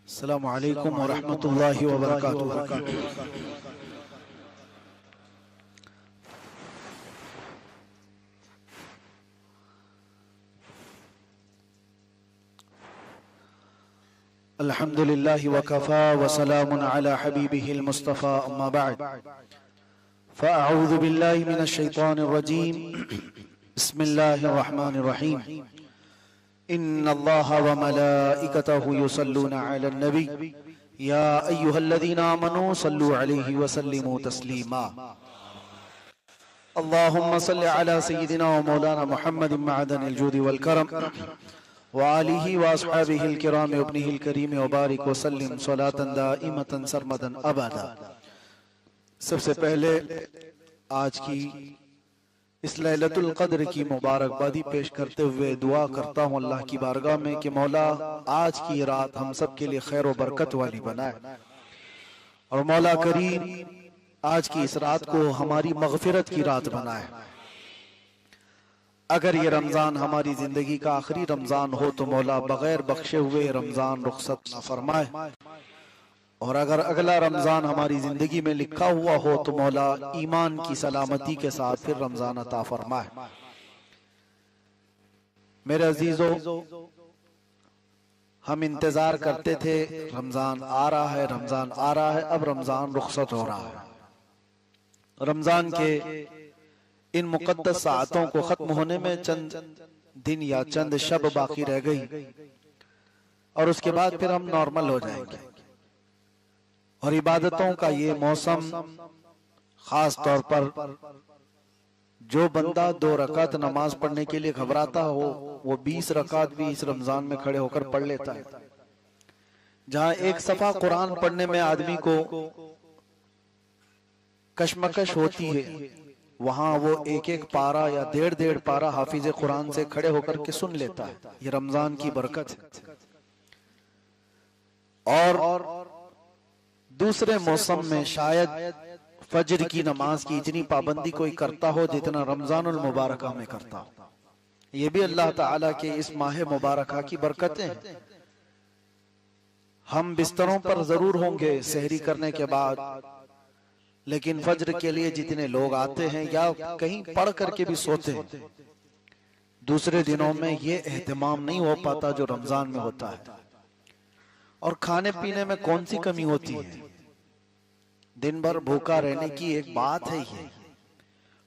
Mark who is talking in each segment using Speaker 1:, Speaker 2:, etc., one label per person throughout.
Speaker 1: अस्सलामु अलैकुम व रहमतुल्लाहि व बरकातुहू। अल्हम्दुलिल्लाहि व कफ़ा व सलामुन अला हबीबिहिल मुस्तफ़ा अम्मा बअद फ़अऊज़ु बिल्लाहि मिनश शैतानिर रजीम बिस्मिल्लाहिर रहमानिर रहीम इन्नल्लाहा व मलाइकतहु युसल्लूना अलन नबी या अय्युहल्लज़ीना आमनू सल्लू अलैहि व सल्लिमू तस्लीमा अल्लाहुम्मा सल्लि अला सय्यिदिना व मौलाना मुहम्मदिन मअदनिल जूदि वल करम व आलिहि व अस्हाबिहिल किराम व इब्निहिल करीम व बारिक व सल्लिम सलातन दाइमतन सरमदन अबदा। सबसे पहले आज की इस लैलतुल क़द्र की मुबारकबादी पेश करते हुए दुआ करता हूँ अल्लाह की बारगाह में कि मौला आज की रात हम सब के लिए खैर व बरकत वाली बनाए और मौला करीम आज की इस रात को हमारी मग़फ़िरत की रात बनाए। अगर ये रमज़ान हमारी ज़िंदगी का आखिरी रमज़ान हो तो मौला बग़ैर बख्शे हुए रमज़ान रुख़सत न फरमाए, और अगर अगला रमज़ान हमारी ज़िंदगी में लिखा हुआ हो तो मौला ईमान की सलामती के साथ फिर रमज़ान अता फरमाए। मेरे अजीज़ों, हम इंतज़ार करते थे रमज़ान आ रहा है, रमज़ान आ रहा है, अब रमज़ान रुख़सत हो रहा है। रमज़ान के इन मुक़द्दस साअतों को ख़त्म होने में चंद दिन या चंद शब बाकी रह गई और उसके बाद फिर हम नॉर्मल हो जाएंगे। और इबादतों का ये मौसम, खास तौर पर जो बंदा 2 रकात नमाज पढ़ने के लिए घबराता हो वो 20 रकात भी इस रमजान में खड़े होकर पढ़ लेता है। जहां एक सफा कुरान पढ़ने में आदमी को कशमकश होती है, वहां वो एक एक पारा या डेढ़ पारा हाफिज कुरान से खड़े होकर के सुन लेता है। ये रमजान की बरकत है। और दूसरे मौसम में शायद फजर की नमाज की इतनी पाबंदी कोई करता हो जितना रमजानुल मुबारका में करता हो। ये भी अल्लाह ताला के इस माह मुबारका की बरकतें हैं। हम बिस्तरों पर जरूर होंगे सहरी करने के बाद, लेकिन फजर के लिए जितने लोग आते हैं या कहीं पढ़ करके भी सोते हैं, दूसरे दिनों में ये एहतमाम नहीं हो पाता जो रमजान में होता है। और खाने पीने में कौन सी कमी होती है, दिन भर भूखा रहने की एक बात है ये,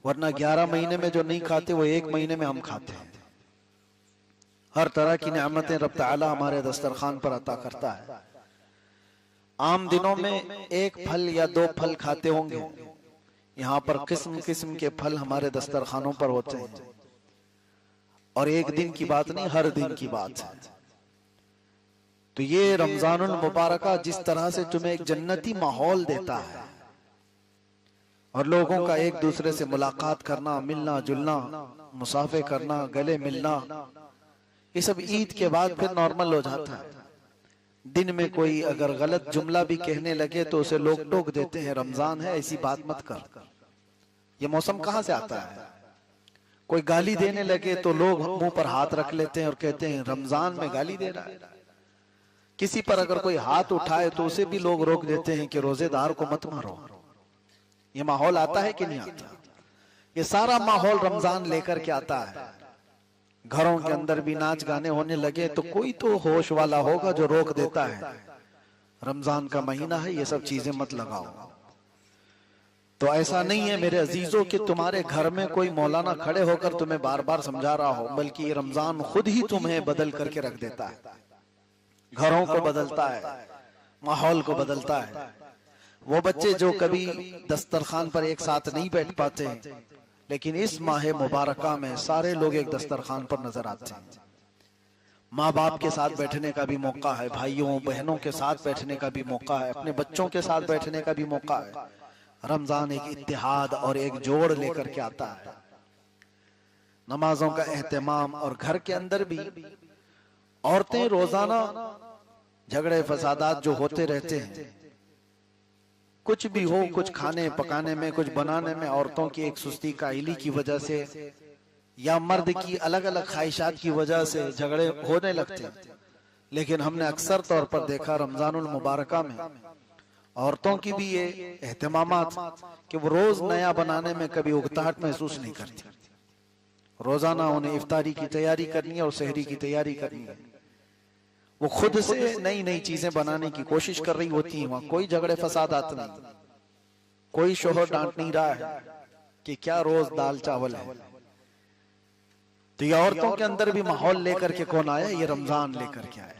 Speaker 1: वरना 11 महीने में जो नहीं खाते वो 1 महीने में हम खाते हैं। हर तरह की नेमतें रब ताला हमारे दस्तरखान पर अता करता है। आम दिनों में 1 फल या 2 फल खाते होंगे, यहाँ पर किस्म किस्म के फल हमारे दस्तरखानों पर होते हैं। और एक दिन की बात नहीं, हर दिन की बात है। तो ये रमजानुल मुबारका जिस तरह से तुम्हें एक जन्नती माहौल देता है और लोगों का एक दूसरे से मुलाकात करना, मिलना जुलना, मुसाफे करना, गले मिलना, ये सब ईद के बाद फिर नॉर्मल हो जाता है। दिन में कोई अगर गलत जुमला भी कहने लगे तो उसे लोग टोक देते हैं, रमजान है ऐसी बात मत कर। ये मौसम कहां से आता है? कोई गाली देने लगे तो लोग मुंह पर हाथ रख लेते हैं और कहते हैं रमजान में गाली दे रहा है। किसी पर अगर कोई हाथ उठाए तो उसे भी लोग रोक देते हैं कि रोजेदार को मत मारो। ये माहौल आता है कि नहीं आता? ये सारा माहौल रमजान लेकर के आता है। घरों के अंदर भी नाच गाने होने लगे तो कोई तो होश वाला होगा जो रोक देता है, रमजान का महीना है, ये सब चीजें मत लगाओ। तो ऐसा नहीं है मेरे अजीजों कि तुम्हारे घर में कोई मौलाना खड़े होकर तुम्हें बार बार समझा रहा हो, बल्कि ये रमजान खुद ही तुम्हें बदल करके रख देता है। घरों को बदलता है, माहौल को बदलता है। वो बच्चे जो कभी दस्तरखान पर एक साथ नहीं बैठ पाते, लेकिन इस माह मुबारका में सारे लोग एक दस्तरखान पर नजर आते हैं। माँ बाप के साथ बैठने का भी मौका है, भाइयों बहनों के साथ बैठने का भी मौका है, अपने बच्चों के साथ बैठने का भी मौका है। रमजान एक इत्तेहाद और एक जोड़ लेकर के आता है। नमाजों का एहतमाम, और घर के अंदर भी औरतें रोजाना झगड़े फसादात जो होते रहते हैं, कुछ भी हो, कुछ खाने पकाने में, कुछ बनाने में औरतों की एक सुस्ती काइली की वजह से या मर्द की अलग अलग ख्वाहिशात की वजह से झगड़े होने लगते हैं। लेकिन हमने अक्सर तौर पर देखा रमजानुल मुबारका में औरतों की भी ये एहतमामात कि वो रोज नया बनाने में कभी उकताहट महसूस नहीं करती। रोजाना उन्हें इफ्तारी की तैयारी करनी है और सहरी की तैयारी करनी है। वो खुद से नई नई चीजें बनाने की कोशिश कर रही होती हैं। वहां कोई झगड़े फसादात नहीं, कोई शोहर डांट नहीं रहा है कि क्या रोज दाल चावल है। तो ये औरतों के अंदर भी माहौल लेकर के कौन आया? ये रमजान लेकर के आया।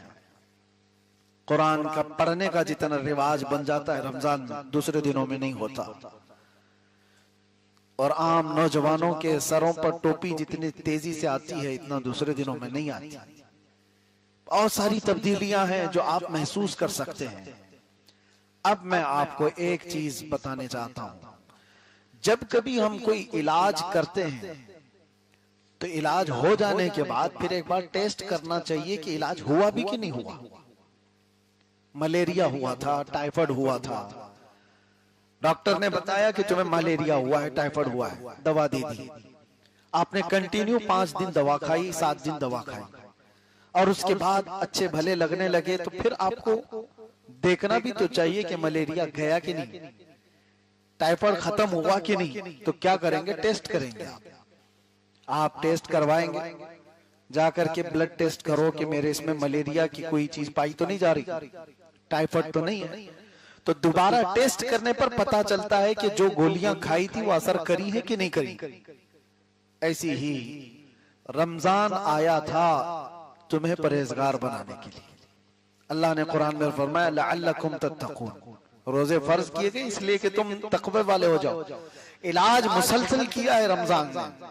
Speaker 1: कुरान का पढ़ने का जितना रिवाज बन जाता है रमजान में, दूसरे दिनों में नहीं होता। और आम नौजवानों के सरों पर टोपी जितनी तेजी से आती है, इतना दूसरे दिनों में नहीं आती। और सारी तब्दीलियां हैं जो आप महसूस कर सकते हैं। अब मैं आपको एक चीज बताने चाहता हूं, जब कभी हम कोई इलाज करते हैं तो इलाज हो जाने के बाद फिर एक बार टेस्ट करना चाहिए कि इलाज हुआ भी कि नहीं हुआ। मलेरिया हुआ था, टाइफाइड हुआ था, डॉक्टर ने बताया कि तुम्हें मलेरिया हुआ है, टाइफाइड हुआ है, दवा दे दी। आपने कंटिन्यू 5 दिन दवा खाई, 7 दिन दवा खाई, और उसके बाद अच्छे भले लगने लगे, तो फिर आपको देखना भी तो चाहिए कि मलेरिया गया कि नहीं, टाइफाइड खत्म हुआ कि नहीं। तो क्या करेंगे? टेस्ट करेंगे। आप टेस्ट करवाएंगे, जाकर के ब्लड टेस्ट करो कि मेरे इसमें मलेरिया की कोई चीज पाई तो नहीं जा रही, टाइफाइड तो नहीं है। तो दोबारा टेस्ट करने पर पता चलता है कि जो गोलियां खाई थी वो असर करी है कि नहीं करी। ऐसी ही रमजान आया था तुम्हें परहेजगार बनाने के लिए। अल्लाह ने कुरान में फरमाया लअल्लकुम तत्तकून, रोजे फर्ज किए गए इसलिए कि तुम तकवे वाले हो जाओ। इलाज मुसलसल किया है रमजान में,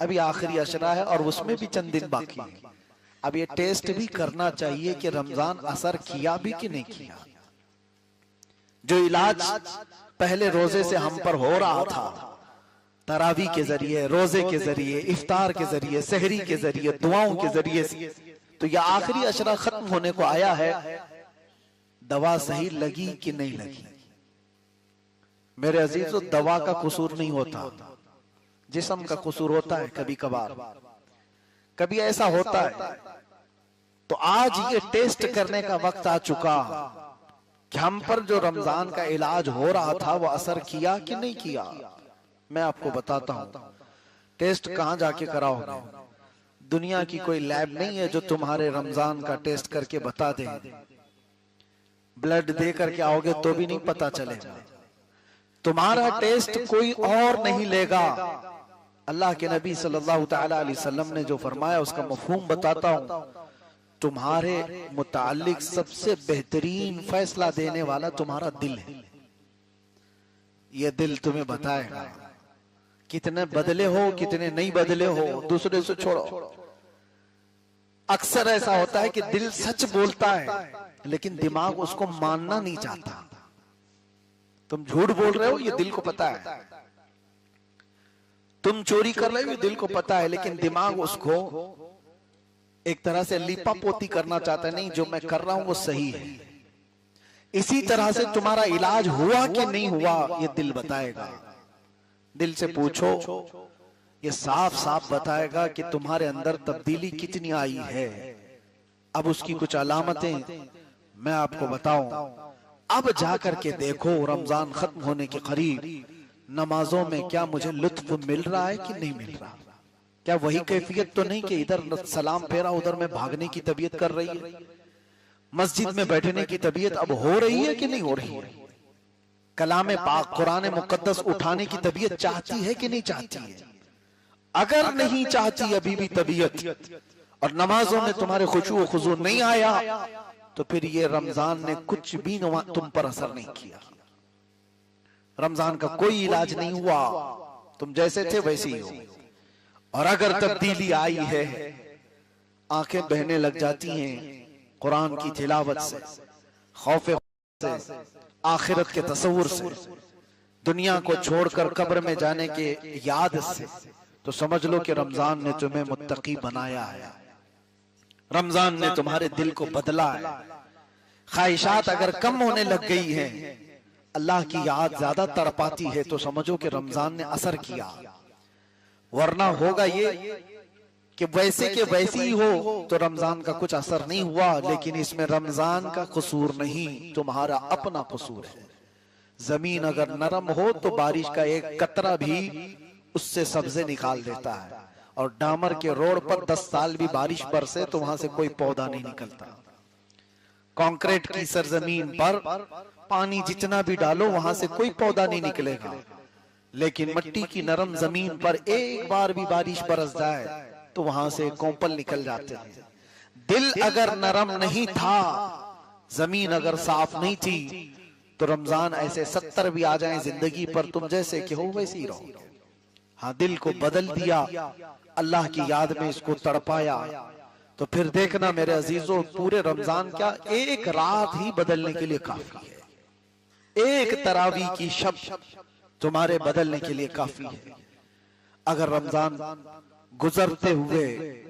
Speaker 1: अभी आखिरी अशरा है और उसमें भी चंद दिन बाकी है। अब ये टेस्ट भी करना चाहिए कि रमजान असर किया भी कि नहीं किया। जो इलाज पहले रोजे से हम पर हो रहा था, तरावी के जरिए, रोजे के जरिए, इफ्तार के जरिए, सहरी के जरिए, दुआओं के जरिए से, तो यह आखिरी अशरा खत्म होने को आया है। दवा सही लगी कि नहीं लगी? मेरे अजीजों, दवा का कसूर नहीं होता, जिस्म का कसूर होता है। कभी कभार कभी ऐसा होता है। तो आज ये टेस्ट करने का वक्त आ चुका कि हम पर जो रमजान का इलाज हो रहा था वो असर किया कि नहीं किया। मैं आपको बताता हूं, टेस्ट कहां जाके कराओगे? दुनिया की कोई लैब नहीं है जो तुम्हारे रमजान का टेस्ट करके बता दे। ब्लड दे करके आओगे तो भी नहीं पता चलेगा। तुम्हारा टेस्ट कोई और नहीं लेगा। अल्लाह के नबी सल्लल्लाहु तआला अलैहि वसल्लम ने जो फरमाया उसका मफहूम बताता हूं। तुम्हारे मुताल्लिक सबसे बेहतरीन फैसला देने वाला तुम्हारा दिल है। यह दिल तुम्हें बताएगा कितने बदले हो, कितने नहीं बदले हो। दूसरे से छोड़ो। अक्सर ऐसा होता है कि दिल सच बोलता है लेकिन दिमाग उसको मानना नहीं चाहता। तुम झूठ बोल रहे हो, ये दिल को पता है। तुम चोरी कर रहे हो, ये दिल को पता है, लेकिन दिमाग उसको एक तरह से लीपा पोती करना चाहता है। नहीं, जो मैं कर रहा हूं वो सही है। इसी तरह से तुम्हारा इलाज हुआ कि नहीं हुआ ये दिल बताएगा। दिल से पूछो, ये साफ साफ बताएगा कि तुम्हारे अंदर तब्दीली कितनी आई है। अब उसकी कुछ अलामतें मैं आपको बताऊं। अब जाकर के देखो रमजान खत्म होने के करीब नमाजों में क्या मुझे लुत्फ मिल रहा है कि नहीं मिल रहा। क्या वही कैफियत तो नहीं कि इधर सलाम फेरा उधर में भागने की तबीयत कर रही है। मस्जिद में बैठने की तबीयत अब हो रही है कि नहीं हो रही है। कलाम पाक कुरान मुकद्दस उठाने की तबीयत चाहती है कि नहीं चाहती है। अगर नहीं चाहती अभी भी तबीयत और नमाजों में तुम्हारे खुशू खुजू नहीं आया तो फिर ये रमजान ने कुछ भी तुम पर असर नहीं किया। रमजान का कोई इलाज नहीं हुआ, तुम जैसे थे वैसे ही हो। और अगर तब्दीली आई है, आंखें बहने लग जाती हैं कुरान की तिलावत से, खौफ से, आखिरत के तसव्वुर से, दुनिया को छोड़कर कब्र में जाने के याद से, तो समझ लो कि रमजान ने तुम्हें मुत्तकी बनाया है। रमजान ने तुम्हारे दिल को बदला है। ख्वाहिशात अगर कम होने लग गई है, अल्लाह की याद ज्यादा तड़पाती है, तो समझो कि रमजान ने असर किया। वरना होगा ये कि वैसे के वैसे ही हो तो रमजान का कुछ असर नहीं हुआ, लेकिन इसमें रमजान का कसूर नहीं, तुम्हारा अपना कसूर है। जमीन अगर नरम हो तो बारिश का एक कतरा भी उससे सब्जे निकाल देता है, और डामर के रोड पर 10 साल भी बारिश बरसे तो वहां से कोई पौधा नहीं निकलता। कंक्रीट की सरजमीन पर पानी जितना भी डालो वहां से कोई पौधा नहीं निकलेगा, लेकिन मिट्टी की नरम जमीन पर एक बार भी बारिश बरस जाए तो वहां से कोंपल निकल जाते हैं। दिल अगर नरम नहीं था, जमीन अगर साफ नहीं थी, तो रमजान ऐसे 70 भी आ जाएं जिंदगी पर, तुम जैसे कि हो वैसे ही रहोगे। हाँ, दिल को बदल दिया, अल्लाह की याद में इसको तड़पाया, तो फिर देखना मेरे अजीजों, पूरे रमजान क्या एक रात ही बदलने के लिए काफी है। एक तरावी की शब तुम्हारे बदलने के लिए काफी है। अगर रमजान गुजरते हुए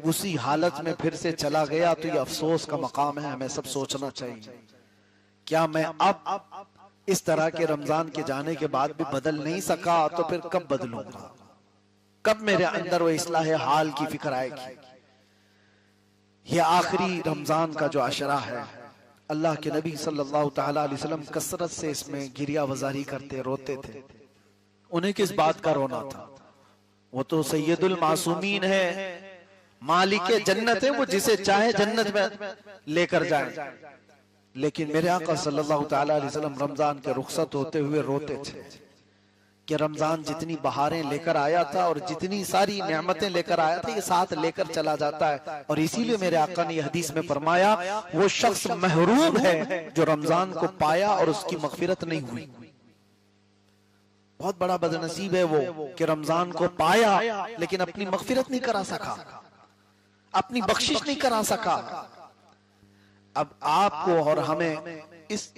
Speaker 1: उसी हालत में फिर से चला गया तो ये अफसोस का मकाम है। हमें सब सोचना चाहिए, क्या मैं अब इस तरह के रमजान के जाने के बाद भी बदल नहीं सका तो फिर कब बदलूंगा? कब मेरे अंदर वो इस्लाह हाल की फिक्र आएगी? ये आखिरी रमजान का जो अशरा है, अल्लाह के नबी सल्लल्लाहु तआला अलैहि वसल्लम कसरत से इसमें गिरिया वजारी करते, रोते थे। उन्हें किस बात का रोना था? वो तो सैयदुल मासूमीन है, मालिके जन्नत है, वो जिसे चाहे जन्नत में लेकर जाए। लेकिन मेरे आका सल्लल्लाहु तआला अलैहि वसल्लम रमजान के रुखसत होते हुए रोते थे कि रमजान जितनी बहारें लेकर आया था और जितनी सारी नेमतें लेकर आया था, ये साथ लेकर चला जाता है। और इसीलिए मेरे आका ने हदीस में फरमाया, वो शख्स महरूम है जो रमजान को पाया और उसकी मगफिरत नहीं हुई। बहुत बड़ा बदनसीब है वो कि रमजान को पाया लेकिन अपनी मगफिरत नहीं करा सका, अपनी बख्शिश नहीं करा सका। अब आपको और हमें इस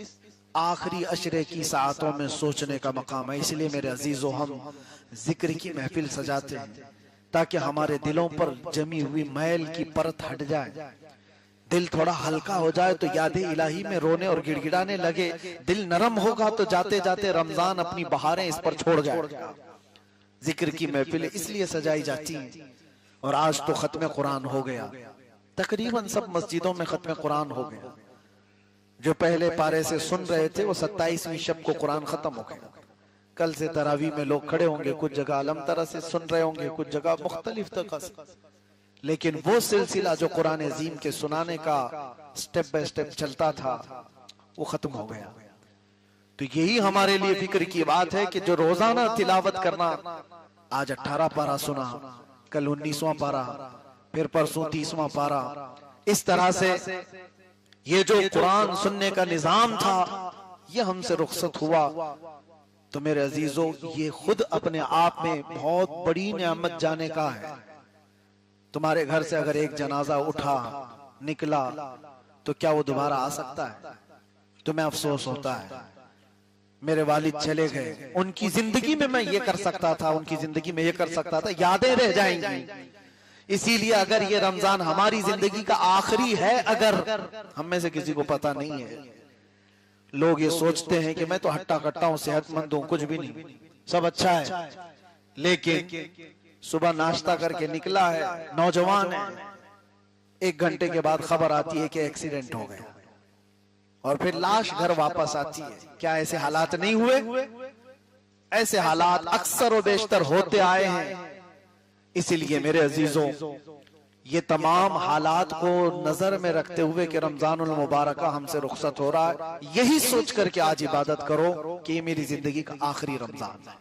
Speaker 1: आखिरी अशरे की सातों में सोचने का मकाम है। इसलिए मेरे अजीजों, हम जिक्र की महफिल सजाते हैं ताकि हमारे दिलों पर जमी हुई मैल की परत हट जाए, दिल थोड़ा हल्का हो जाए, तो याद इलाही में रोने और गिड़गिड़ाने लगे। दिल नरम होगा तो जाते जाते रमजान अपनी बहारें इस पर छोड़ जाएगा। जिक्र की महफिल इसलिए सजाई जाती है। और आज तो खत्म कुरान हो गया, तकरीबन सब मस्जिदों में खत्म कुरान हो गया। जो पहले पारे से सुन रहे थे वो 27वीं शब को कुरान खत्म हो गया। कल से तरावी में लोग खड़े होंगे, कुछ जगह अलम तरह से सुन रहे होंगे, कुछ जगह मुख्तलिफ तरह से, लेकिन वो सिलसिला जो कुरान अजीम के सुनाने का स्टेप बाय स्टेप चलता था वो खत्म हो गया। तो यही हमारे लिए फिक्र की बात है कि जो रोजाना तिलावत करना, आज 18 पारा सुना, कल 19वां पारा, फिर परसों 30वां पारा, इस तरह से ये जो कुरान सुनने का निजाम था ये हमसे रुखसत हुआ। तो मेरे अजीजों, ये खुद अपने आप में बहुत बड़ी नेमत जाने का है। तुम्हारे घर से अगर एक जनाजा उठा निकला तो क्या वो दोबारा आ सकता है? तुम्हें अफसोस होता है, मेरे वालिद चले गए, उनकी जिंदगी में मैं ये कर सकता था, उनकी जिंदगी में ये कर सकता था, यादें रह जाएंगी। इसीलिए अगर ये रमजान हमारी जिंदगी का आखिरी है, अगर हम में से किसी को पता नहीं है, लोग ये सोचते हैं कि मैं तो हट्टा कट्टा हूं, सेहतमंद हूं, कुछ भी नहीं, सब अच्छा है, लेकिन सुबह नाश्ता करके निकला है, नौजवान है, 1 घंटे के बाद खबर आती है कि एक्सीडेंट हो गया, और फिर लाश घर वापस आती है। क्या ऐसे हालात नहीं हुए? ऐसे हालात अक्सर और बेशतर होते आए हैं। इसीलिए मेरे अजीजों, ये तमाम हालात को नजर में रखते हुए कि रमजानुल मुबारक हमसे रुखसत हो रहा है, यही सोच करके आज इबादत करो कि ये मेरी जिंदगी का आखिरी रमजान है।